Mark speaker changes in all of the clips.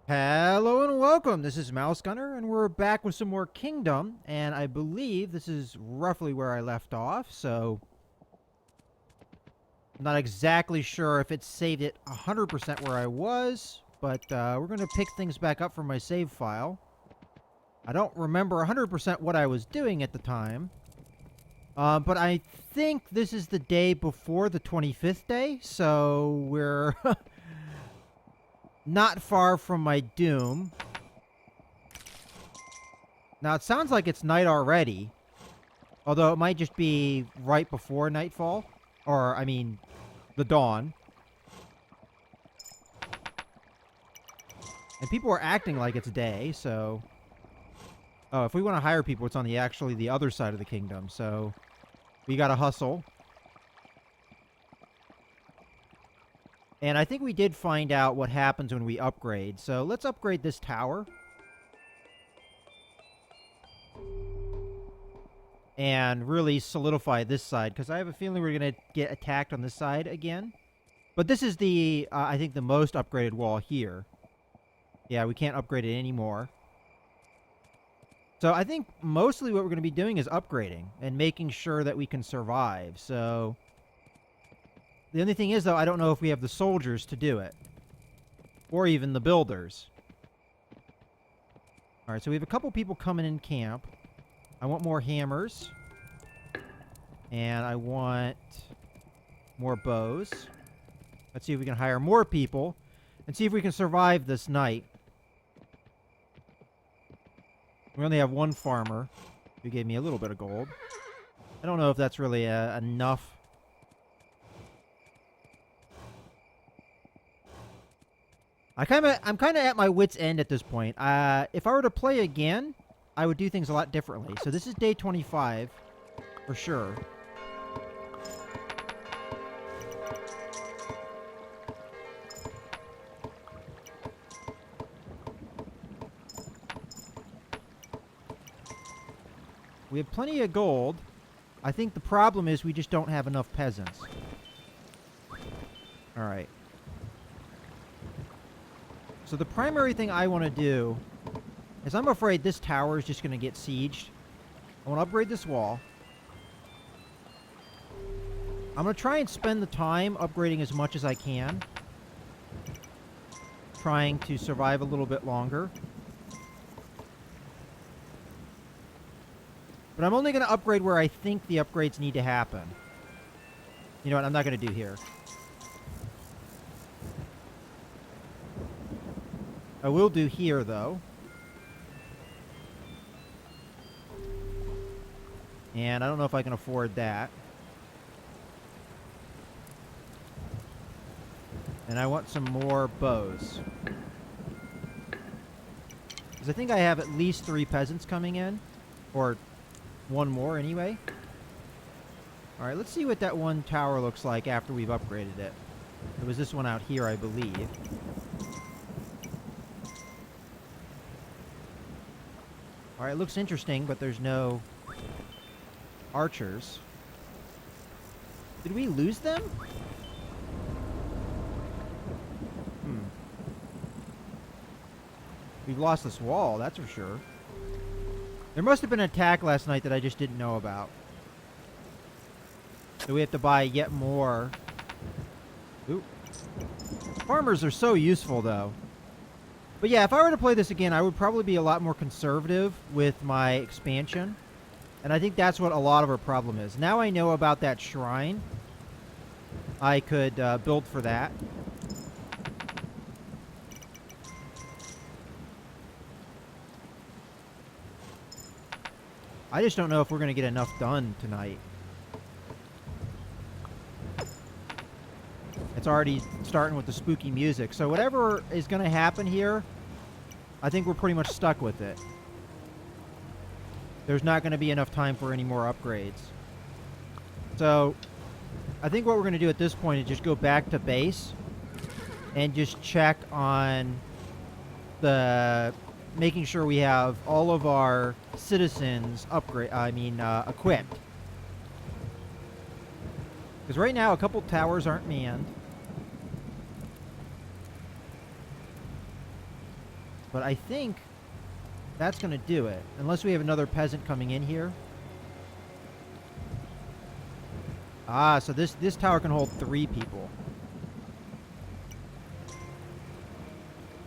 Speaker 1: Hello and welcome. This is Mouse Gunner, and we're back with some more Kingdom. And I believe this is roughly where I left off, so I'm not exactly sure if it saved it 100% where I was, but we're going to pick things back up from my save file. I don't remember 100% what I was doing at the time, but I think this is the day before the 25th day, so we're not far from my doom. Now, it sounds like it's night already. Although it might just be right before nightfall. Or, I mean, the dawn. And people are acting like it's day, so... Oh, if we want to hire people, it's on actually the other side of the kingdom, so... We gotta hustle. And I think we did find out what happens when we upgrade. So, let's upgrade this tower. And really solidify this side, because I have a feeling we're going to get attacked on this side again. But this is the, I think, the most upgraded wall here. Yeah, we can't upgrade it anymore. So I think mostly what we're going to be doing is upgrading and making sure that we can survive. So the only thing is, though, I don't know if we have the soldiers to do it. Or even the builders. Alright, so we have a couple people coming in camp. I want more hammers. And I want more bows. Let's see if we can hire more people. And see if we can survive this night. We only have one farmer who gave me a little bit of gold. I don't know if that's really enough. I'm kind of at my wit's end at this point. If I were to play again, I would do things a lot differently. So this is day 25, for sure. We have plenty of gold. I think the problem is we just don't have enough peasants. Alright. So the primary thing I want to do is I'm afraid this tower is just going to get sieged. I want to upgrade this wall. I'm going to try and spend the time upgrading as much as I can. Trying to survive a little bit longer. But I'm only going to upgrade where I think the upgrades need to happen. You know what? I'm not going to do here. I will do here, though. And I don't know if I can afford that. And I want some more bows. Because I think I have at least 3 peasants coming in. Or... one more, anyway. Alright, let's see what that one tower looks like after we've upgraded it. It was this one out here, I believe. Alright, it looks interesting, but there's no archers. Did we lose them? We've lost this wall, that's for sure. There must have been an attack last night that I just didn't know about. So we have to buy yet more. Ooh. Farmers are so useful, though. But yeah, if I were to play this again, I would probably be a lot more conservative with my expansion. And I think that's what a lot of our problem is. Now I know about that shrine. I could build for that. I just don't know if we're going to get enough done tonight. It's already starting with the spooky music. So whatever is going to happen here, I think we're pretty much stuck with it. There's not going to be enough time for any more upgrades. So I think what we're going to do at this point is just go back to base and just check on the... making sure we have all of our citizens equipped. Because right now, a couple towers aren't manned. But I think that's going to do it. Unless we have another peasant coming in here. Ah, so this tower can hold 3 people.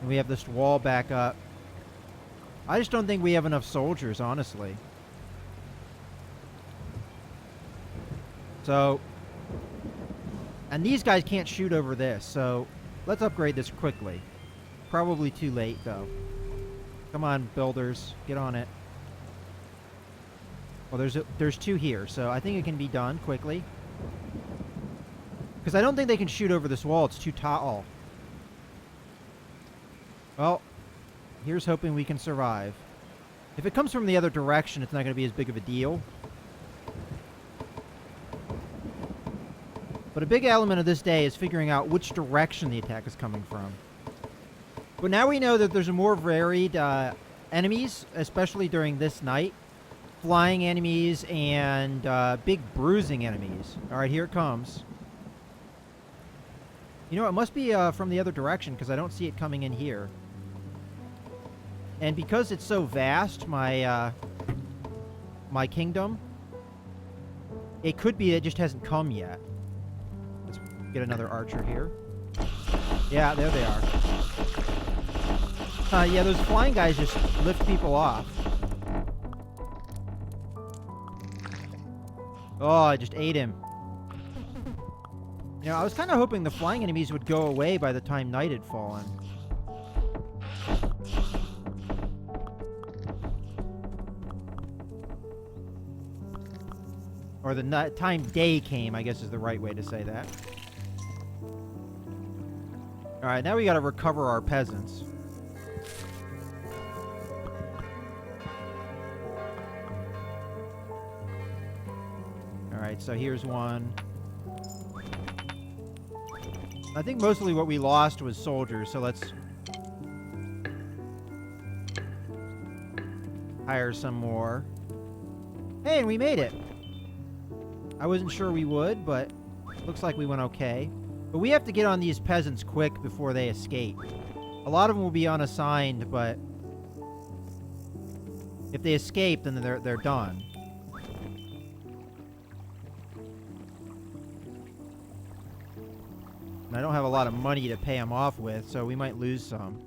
Speaker 1: And we have this wall back up. I just don't think we have enough soldiers, honestly. So, and these guys can't shoot over this, so let's upgrade this quickly. Probably too late, though. Come on, builders, get on it. Well, there's 2 here, so I think it can be done quickly. Because I don't think they can shoot over this wall. It's too tall. Well, here's hoping we can survive. If it comes from the other direction, it's not going to be as big of a deal. But a big element of this day is figuring out which direction the attack is coming from. But now we know that there's more varied enemies, especially during this night. Flying enemies and big bruising enemies. Alright, here it comes. You know, it must be from the other direction because I don't see it coming in here. And because it's so vast, my kingdom, it could be it just hasn't come yet. Let's get another archer here. Yeah, there they are. Yeah, those flying guys just lift people off. Oh, I just ate him. You know, I was kind of hoping the flying enemies would go away by the time night had fallen. Or the time day came, I guess is the right way to say that. Alright, now we gotta recover our peasants. Alright, so here's one. I think mostly what we lost was soldiers, so let's hire some more. Hey, and we made it! I wasn't sure we would, but looks like we went okay. But we have to get on these peasants quick before they escape. A lot of them will be unassigned, but if they escape, then they're done. And I don't have a lot of money to pay them off with, so we might lose some.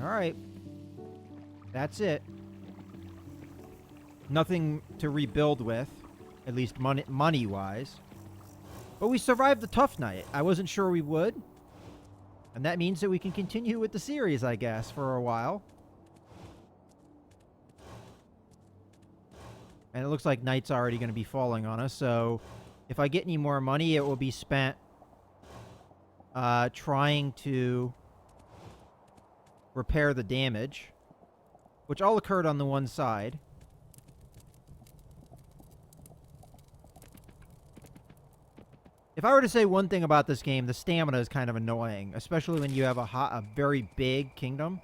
Speaker 1: Alright. That's it. Nothing to rebuild with, at least money-wise. But we survived the tough night. I wasn't sure we would. And that means that we can continue with the series, I guess, for a while. And it looks like night's already going to be falling on us, so if I get any more money, it will be spent trying to repair the damage, which all occurred on the one side. If I were to say one thing about this game, the stamina is kind of annoying, especially when you have a very big kingdom.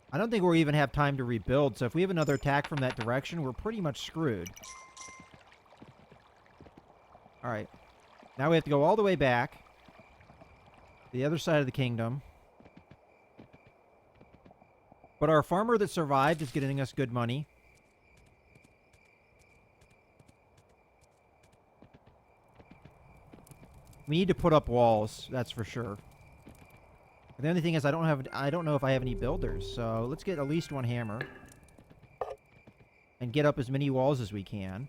Speaker 1: I don't think we'll even have time to rebuild, so if we have another attack from that direction, we're pretty much screwed. Alright. Now we have to go all the way back to the other side of the kingdom. But our farmer that survived is getting us good money. We need to put up walls, that's for sure. The only thing is I don't know if I have any builders, so let's get at least one hammer. And get up as many walls as we can.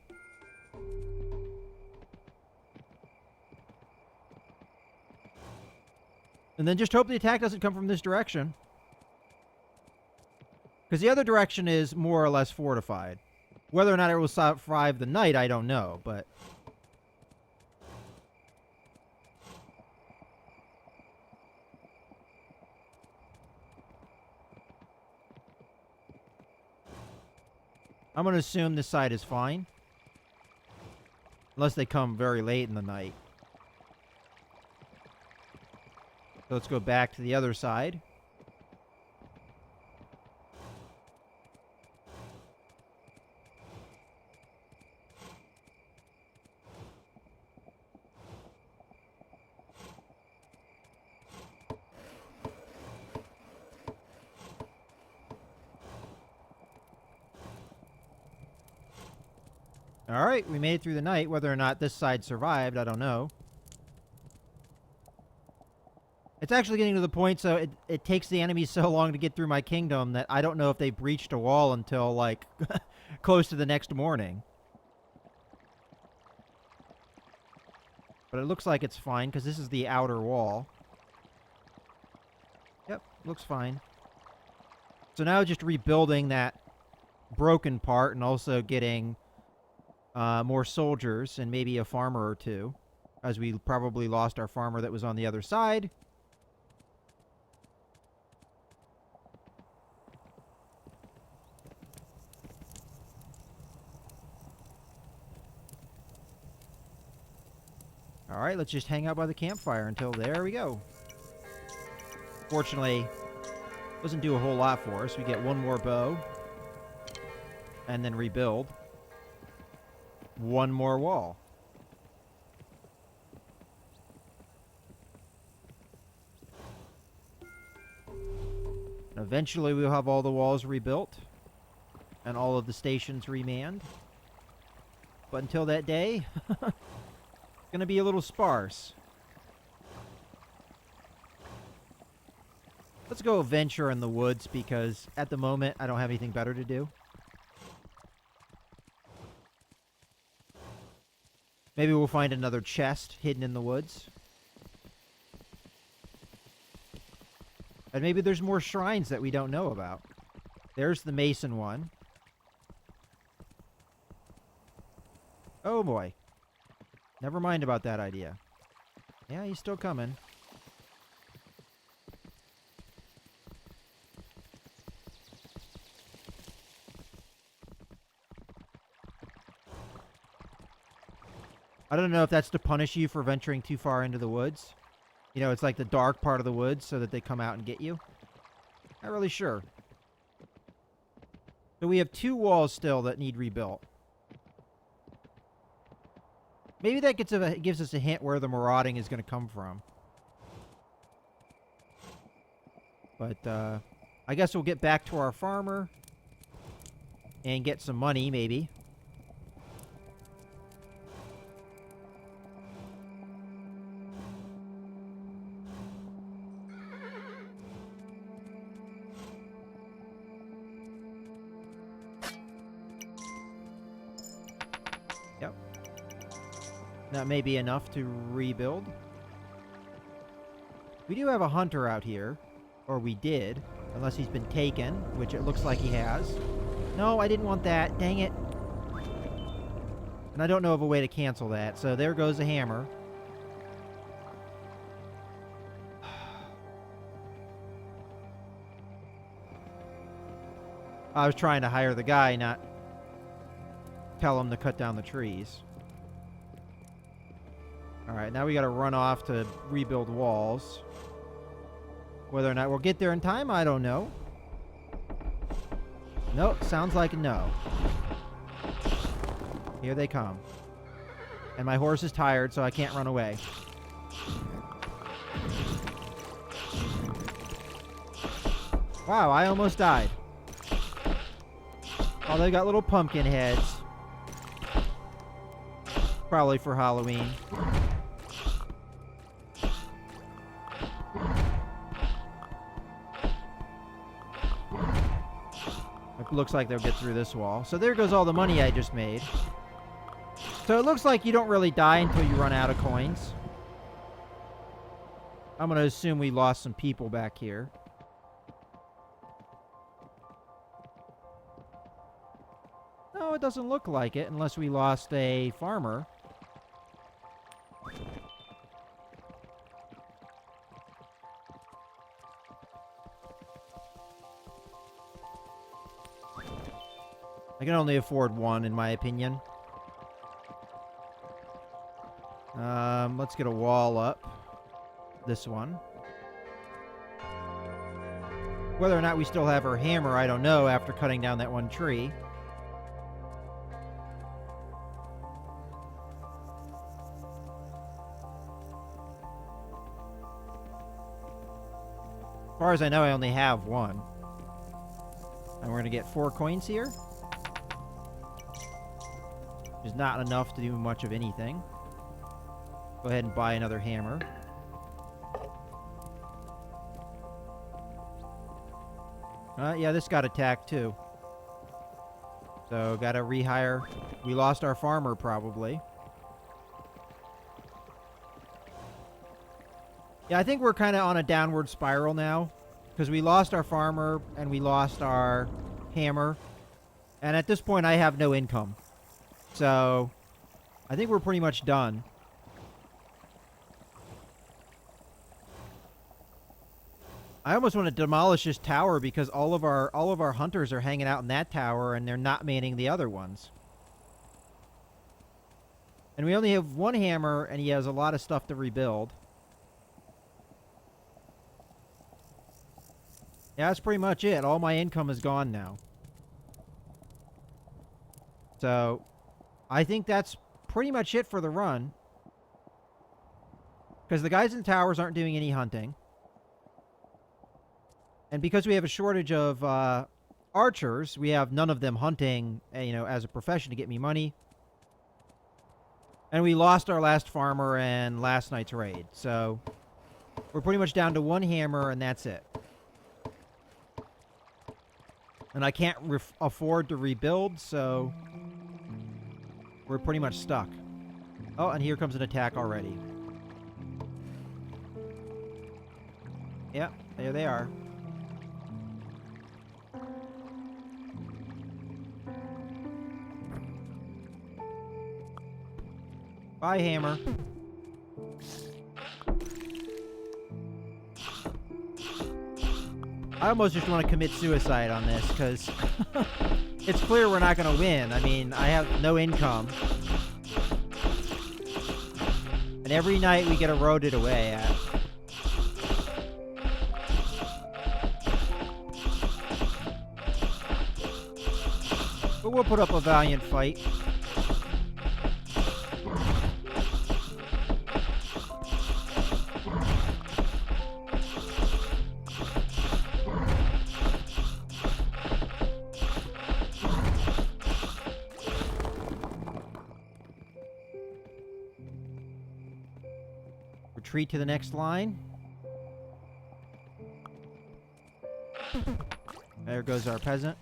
Speaker 1: And then just hope the attack doesn't come from this direction. Because the other direction is more or less fortified. Whether or not it will survive the night, I don't know, but I'm going to assume this side is fine. Unless they come very late in the night. So let's go back to the other side. Alright, we made it through the night. Whether or not this side survived, I don't know. It's actually getting to the point, so it takes the enemies so long to get through my kingdom that I don't know if they breached a wall until, like, close to the next morning. But it looks like it's fine, because this is the outer wall. Yep, looks fine. So now just rebuilding that broken part and also getting more soldiers and maybe a farmer or two, as we probably lost our farmer that was on the other side. Alright, let's just hang out by the campfire until there we go. Fortunately, doesn't do a whole lot for us. We get one more bow. And then rebuild. One more wall. And eventually we'll have all the walls rebuilt. And all of the stations remanned. But until that day, it's going to be a little sparse. Let's go venture in the woods because at the moment I don't have anything better to do. Maybe we'll find another chest hidden in the woods. And maybe there's more shrines that we don't know about. There's the Mason one. Oh boy. Never mind about that idea. Yeah, he's still coming. I don't know if that's to punish you for venturing too far into the woods. You know, it's like the dark part of the woods so that they come out and get you. Not really sure. So we have 2 walls still that need rebuilt. Maybe that gives us a hint where the marauding is going to come from. But I guess we'll get back to our farmer and get some money, maybe. Yep. That may be enough to rebuild. We do have a hunter out here. Or we did. Unless he's been taken, which it looks like he has. No, I didn't want that. Dang it. And I don't know of a way to cancel that. So there goes the hammer. I was trying to hire the guy, not tell him to cut down the trees. Alright, now we gotta run off to rebuild walls. Whether or not we'll get there in time, I don't know. Nope, sounds like a no. Here they come. And my horse is tired, so I can't run away. Wow, I almost died. Oh, they got little pumpkin heads. Probably for Halloween. It looks like they'll get through this wall. So there goes all the money I just made. So it looks like you don't really die until you run out of coins. I'm going to assume we lost some people back here. No, it doesn't look like it unless we lost a farmer. I can only afford one, in my opinion. Let's get a wall up. This one. Whether or not we still have our hammer, I don't know after cutting down that one tree. As far as I know, I only have one. And we're going to get 4 coins here. is not enough to do much of anything. Go ahead and buy another hammer. Yeah, this got attacked too. So, gotta rehire. We lost our farmer, probably. Yeah, I think we're kind of on a downward spiral now. Because we lost our farmer, and we lost our hammer. And at this point, I have no income. So, I think we're pretty much done. I almost want to demolish this tower because all of our hunters are hanging out in that tower and they're not manning the other ones. And we only have one hammer and he has a lot of stuff to rebuild. Yeah, that's pretty much it. All my income is gone now. So, I think that's pretty much it for the run. Because the guys in the towers aren't doing any hunting. And because we have a shortage of archers, we have none of them hunting, as a profession to get me money. And we lost our last farmer in last night's raid. So, we're pretty much down to one hammer, and that's it. And I can't afford to rebuild, so we're pretty much stuck. Oh, and here comes an attack already. Yep, there they are. Bye, hammer. I almost just want to commit suicide on this, because it's clear we're not going to win. I mean, I have no income. And every night we get eroded away at. But we'll put up a valiant fight. Retreat to the next line. There goes our peasant.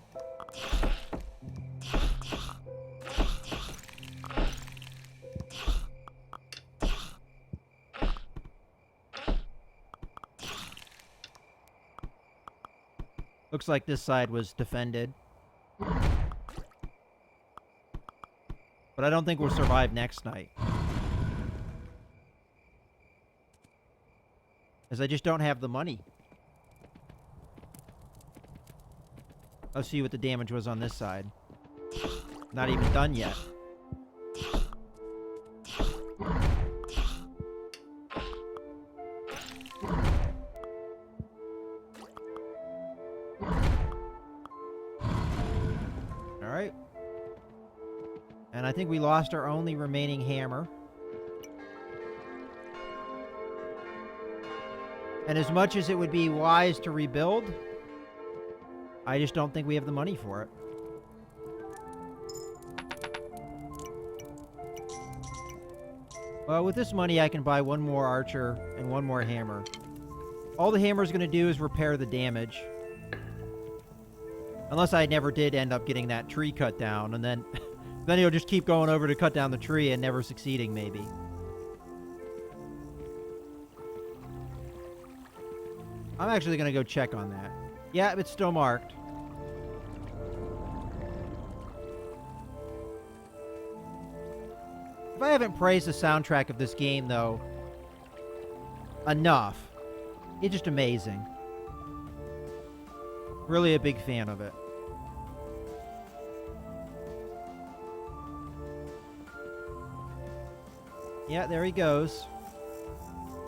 Speaker 1: Looks like this side was defended. But I don't think we'll survive next night. As I just don't have the money. Let's see what the damage was on this side. Not even done yet. Alright. And I think we lost our only remaining hammer. And as much as it would be wise to rebuild, I just don't think we have the money for it. Well, with this money, I can buy one more archer and one more hammer. All the hammer's going to do is repair the damage. Unless I never did end up getting that tree cut down, and then he'll just keep going over to cut down the tree and never succeeding, maybe. I'm actually going to go check on that. Yeah, it's still marked. If I haven't praised the soundtrack of this game, though, enough, it's just amazing. Really a big fan of it. Yeah, there he goes.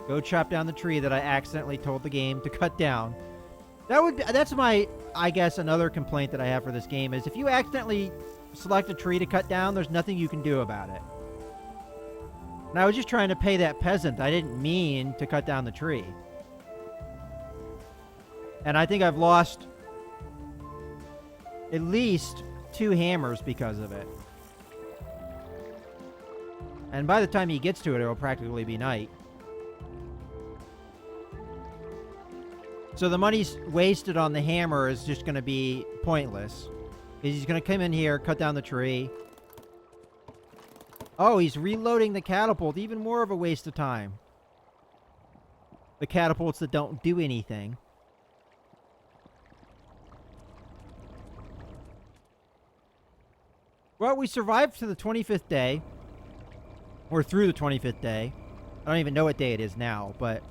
Speaker 1: Go chop down the tree that I accidentally told the game to cut down. That's my, I guess, another complaint that I have for this game is if you accidentally select a tree to cut down, there's nothing you can do about it. And I was just trying to pay that peasant. I didn't mean to cut down the tree. And I think I've lost at least 2 hammers because of it. And by the time he gets to it, it'll practically be night. So the money's wasted on the hammer is just going to be pointless. He's going to come in here, cut down the tree. Oh, he's reloading the catapult. Even more of a waste of time. The catapults that don't do anything. Well, we survived to the 25th day. Or through the 25th day. I don't even know what day it is now, but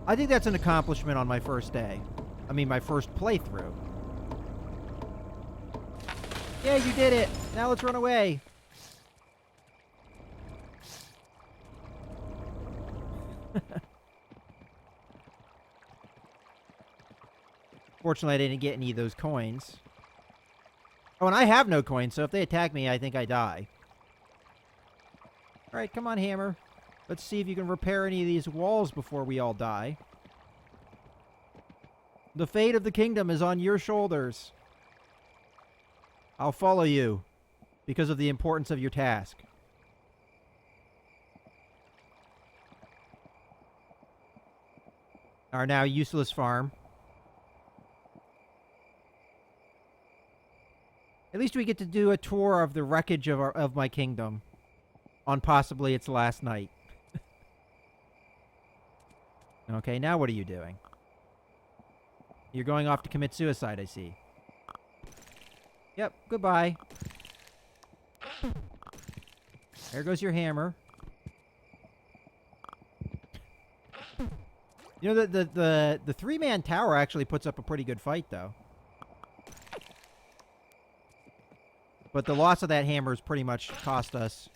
Speaker 1: I think that's an accomplishment on my first day. I mean, my first playthrough. Yeah, you did it! Now let's run away! Fortunately, I didn't get any of those coins. Oh, and I have no coins, so if they attack me, I think I die. Alright, come on, hammer. Let's see if you can repair any of these walls before we all die. The fate of the kingdom is on your shoulders. I'll follow you because of the importance of your task. Our now useless farm. At least we get to do a tour of the wreckage of my kingdom on possibly its last night. Okay, now what are you doing? You're going off to commit suicide, I see. Yep, goodbye. There goes your hammer. You know, the three-man tower actually puts up a pretty good fight, though. But the loss of that hammer has pretty much cost us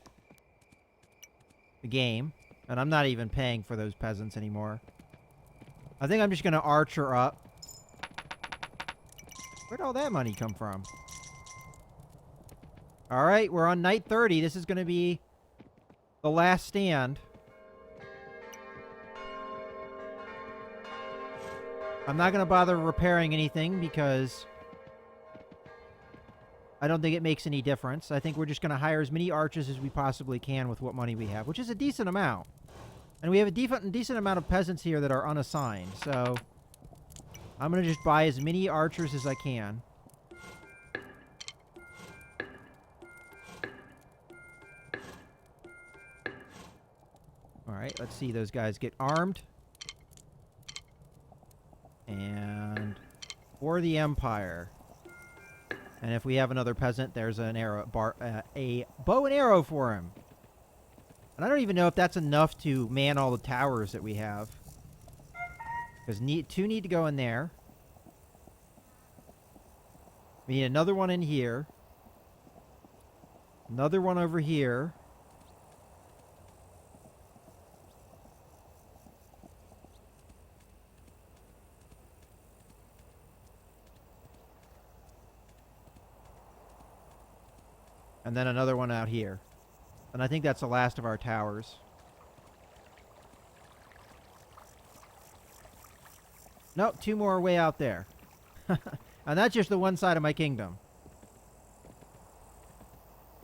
Speaker 1: the game. And I'm not even paying for those peasants anymore. I think I'm just going to archer up. Where'd all that money come from? Alright, we're on night 30. This is going to be the last stand. I'm not going to bother repairing anything because I don't think it makes any difference. I think we're just going to hire as many archers as we possibly can with what money we have, which is a decent amount. And we have a decent amount of peasants here that are unassigned, so I'm going to just buy as many archers as I can. Alright, let's see those guys get armed. And for the Empire. And if we have another peasant, there's an arrow, a bow and arrow for him. And I don't even know if that's enough to man all the towers that we have. Because two need to go in there. We need another one in here. Another one over here. And then another one out here. And I think that's the last of our towers. Nope, two more way out there. And that's just the one side of my kingdom.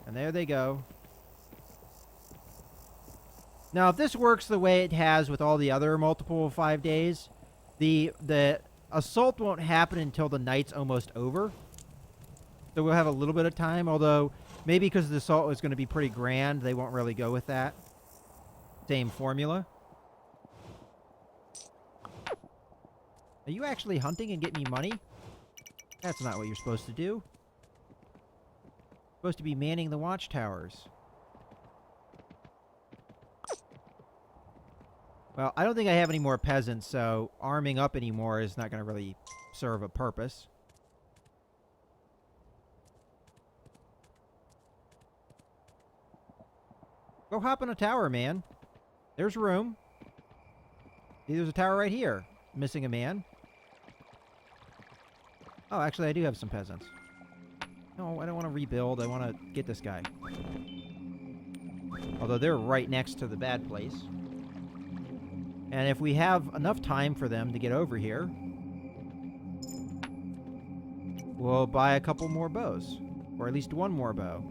Speaker 1: And there they go. Now, if this works the way it has with all the other multiple of 5 days, the assault won't happen until the night's almost over. So we'll have a little bit of time, although maybe because the assault is going to be pretty grand, they won't really go with that same formula. Are you actually hunting and getting me money? That's not what you're supposed to do. You're supposed to be manning the watchtowers. Well, I don't think I have any more peasants, so arming up anymore is not going to really serve a purpose. Go hop in a tower, man. There's room. See, there's a tower right here. Missing a man. Oh, actually, I do have some peasants. No, I don't want to rebuild. I want to get this guy. Although they're right next to the bad place. And if we have enough time for them to get over here, we'll buy a couple more bows. Or at least one more bow.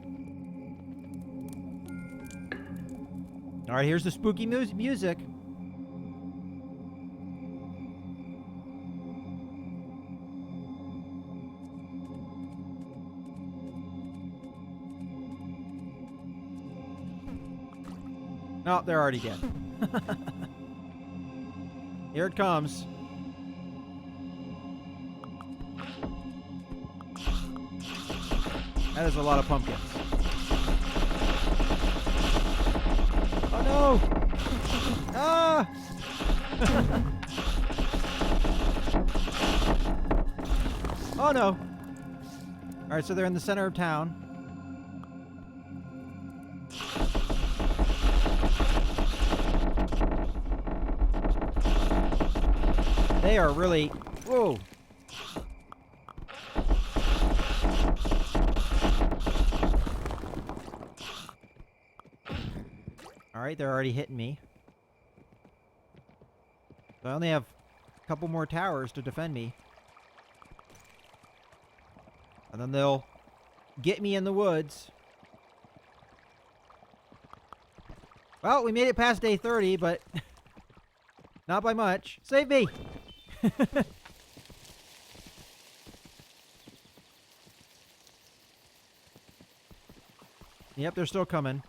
Speaker 1: All right, here's the spooky music. No, they're already dead. Here it comes. That is a lot of pumpkins. Oh no! Ah! Oh no! Alright, so they're in the center of town. They are really... Whoa! Alright, they're already hitting me. So I only have a couple more towers to defend me. And then they'll get me in the woods. Well, we made it past day 30, but not by much. Save me! Yep, they're still coming.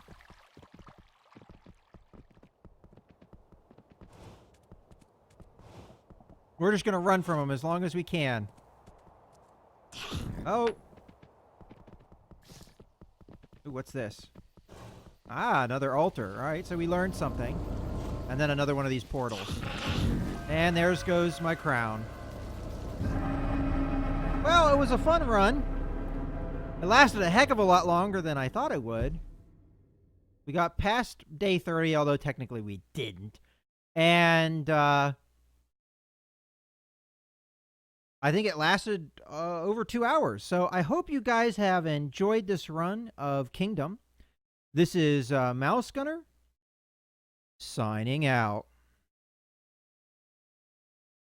Speaker 1: We're just gonna run from them as long as we can. Oh! Ooh, what's this? Ah, another altar. Alright, so we learned something. And then another one of these portals. And there goes my crown. Well, it was a fun run. It lasted a heck of a lot longer than I thought it would. We got past day 30, although technically we didn't. And, I think it lasted over 2 hours. So I hope you guys have enjoyed this run of Kingdom. This is Mouse Gunner signing out.